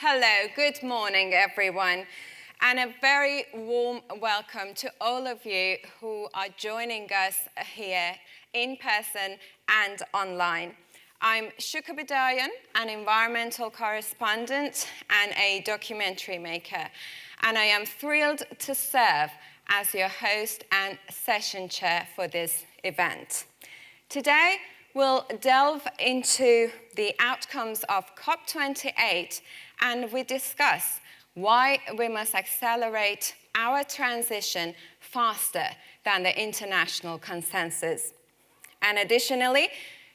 Hello, good morning everyone, and a very warm welcome to all of you who are joining us here in person and online. I'm Shooka Bidarian, an environmental correspondent and a documentary maker, and I am thrilled to serve as your host and session chair for this event. Today, we'll delve into the outcomes of COP28 and we discuss why we must accelerate our transition faster than the international consensus. And additionally,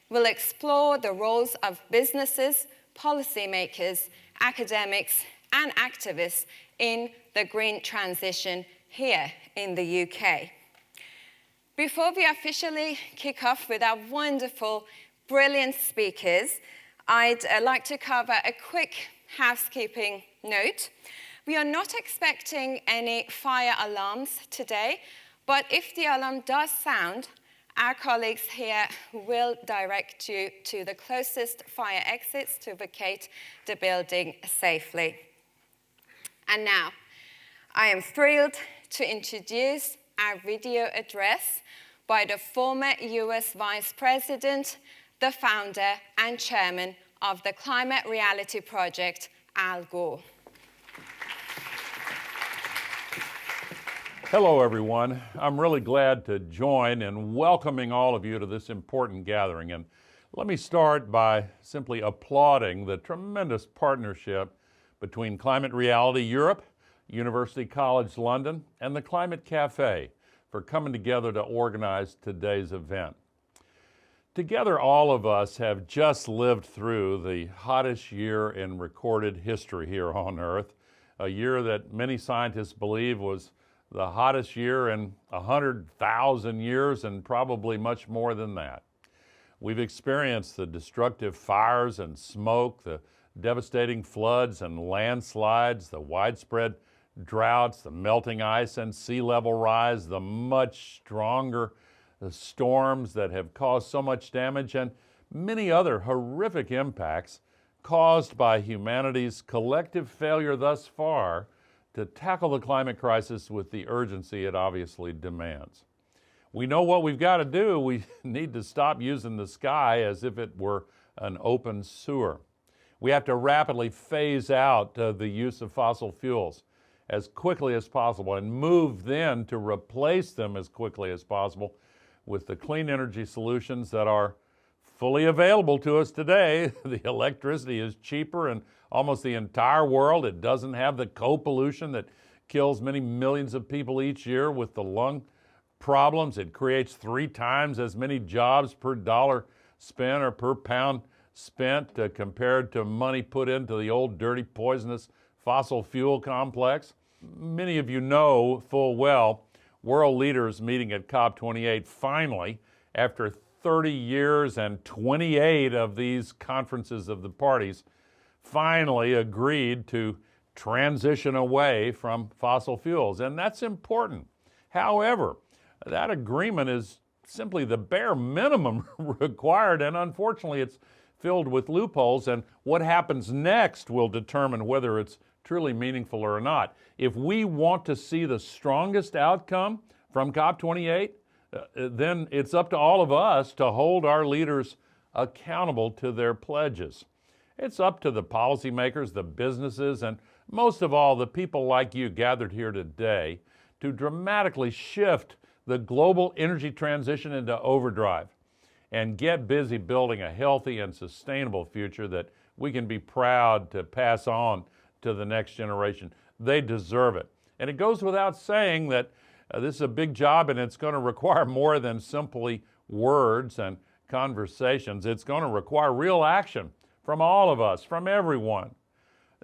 we'll explore the roles of businesses, policymakers, academics, and activists in the green transition here in the UK. Before we officially kick off with our wonderful, brilliant speakers, I'd like to cover a quick housekeeping note. We are not expecting any fire alarms today, but if the alarm does sound, our colleagues here will direct you to the closest fire exits to vacate the building safely. And now, I am thrilled to introduce our video address by the former US Vice President, the founder and chairman of the Climate Reality Project, Al Gore. Hello, everyone. I'm really glad to join in welcoming all of you to this important gathering. And let me start by simply applauding the tremendous partnership between Climate Reality Europe, University College London, and the Climate Cafe for coming together to organize today's event. Together, all of us have just lived through the hottest year in recorded history here on Earth, a year that many scientists believe was the hottest year in 100,000 years and probably much more than that. We've experienced the destructive fires and smoke, the devastating floods and landslides, the widespread droughts, the melting ice and sea level rise, the much stronger storms that have caused so much damage, and many other horrific impacts caused by humanity's collective failure thus far to tackle the climate crisis with the urgency it obviously demands. We know what we've got to do. We need to stop using the sky as if it were an open sewer. We have to rapidly phase out the use of fossil fuels as quickly as possible and move then to replace them as quickly as possible with the clean energy solutions that are fully available to us today. The electricity is cheaper in almost the entire world. It doesn't have the co-pollution that kills many millions of people each year with the lung problems. It creates 3 times as many jobs per dollar spent or per pound spent compared to money put into the old dirty poisonous fossil fuel complex. Many of you know full well world leaders meeting at COP28 finally, after 30 years and 28 of these conferences of the parties, finally agreed to transition away from fossil fuels. And that's important. However, that agreement is simply the bare minimum required, and unfortunately it's filled with loopholes, and what happens next will determine whether it's truly meaningful or not. If we want to see the strongest outcome from COP28, then it's up to all of us to hold our leaders accountable to their pledges. It's up to the policymakers, the businesses, and most of all, the people like you gathered here today to dramatically shift the global energy transition into overdrive and get busy building a healthy and sustainable future that we can be proud to pass on to the next generation. They deserve it. And it goes without saying that this is a big job and it's going to require more than simply words and conversations. It's going to require real action from all of us, from everyone.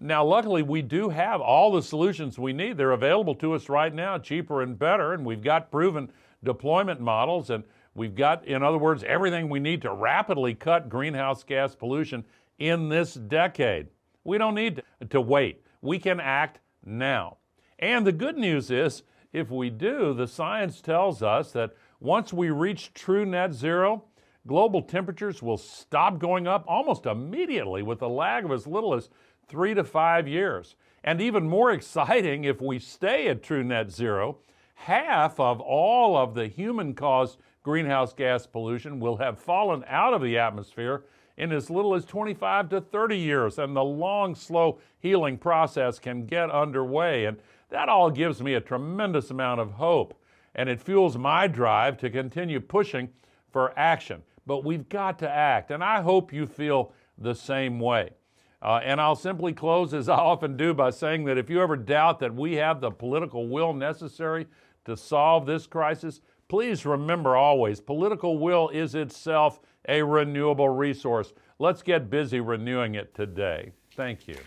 Now, luckily, we do have all the solutions we need. They're available to us right now, cheaper and better, and we've got proven deployment models, and we've got, in other words, everything we need to rapidly cut greenhouse gas pollution in this decade. We don't need to wait. We can act now. And the good news is, if we do, the science tells us that once we reach true net zero, global temperatures will stop going up almost immediately with a lag of as little as 3 to 5 years. And even more exciting, if we stay at true net zero, half of all of the human-caused greenhouse gas pollution will have fallen out of the atmosphere in as little as 25 to 30 years, and the long, slow healing process can get underway. And that all gives me a tremendous amount of hope, and it fuels my drive to continue pushing for action. But we've got to act, and I hope you feel the same way. And I'll simply close, as I often do, by saying that if you ever doubt that we have the political will necessary to solve this crisis, please remember always, political will is itself a renewable resource. Let's get busy renewing it today. Thank you.